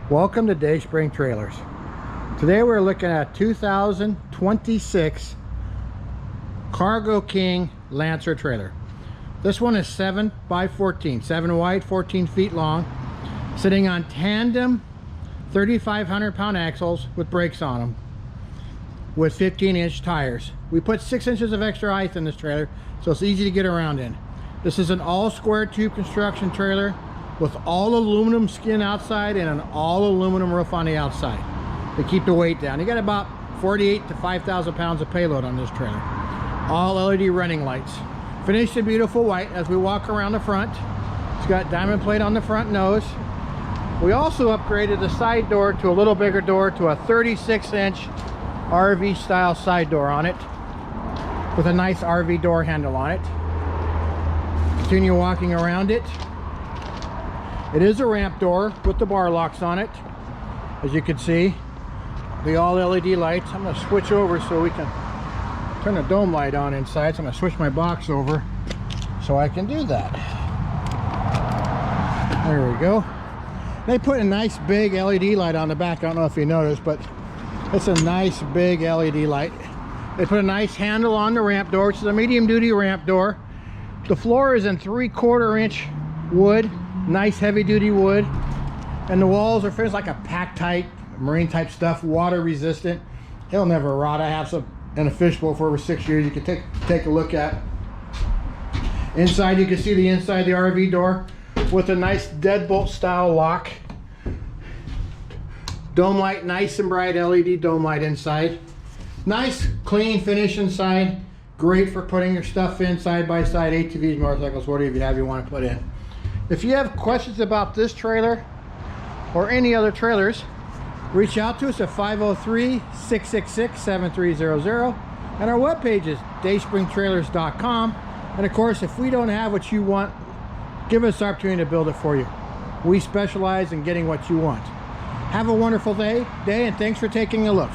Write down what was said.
Welcome to Dayspring Trailers. Today we're looking at 2026 Cargo King Lancer trailer. This one is 7 by 14, 7 wide, 14 feet long, sitting on tandem 3,500 pound axles with brakes on them with 15-inch tires. We put 6 inches of extra height in this trailer so it's easy to get around in. This is an all square tube construction trailer with all aluminum skin outside and an all aluminum roof on the outside to keep the weight down. You got about 48 to 5,000 pounds of payload on this trailer. All LED running lights. Finished in beautiful white as we walk around the front. It's got diamond plate on the front nose. We also upgraded the side door to a little bigger door to a 36-inch RV style side door on it with a nice RV door handle on it. Continue walking around it. It is a ramp door with the bar locks on it, as you can see. The all LED lights. I'm going to switch over so we can turn the dome light on inside. So I'm going to switch my box over so I can do that. There we go. They put a nice big LED light on the back. I don't know if you noticed, but it's a nice big LED light. They put a nice handle on the ramp door, which is a medium duty ramp door. The floor is in 3/4 inch wood. Nice heavy duty wood, and the walls are finished like a pack tight marine type stuff, water resistant. It'll never rot. I have some in a fishbowl for over 6 years. You can take a look at. Inside, you can see the inside of the RV door with a nice deadbolt style lock. Dome light, nice and bright LED dome light inside. Nice clean finish inside. Great for putting your stuff in side by side, ATVs, motorcycles, whatever you want to put in. If you have questions about this trailer or any other trailers, reach out to us at 503-666-7300, and our webpage is dayspringtrailers.com. And of course, if we don't have what you want, give us the opportunity to build it for you. We specialize in getting what you want. Have a wonderful day, and thanks for taking a look.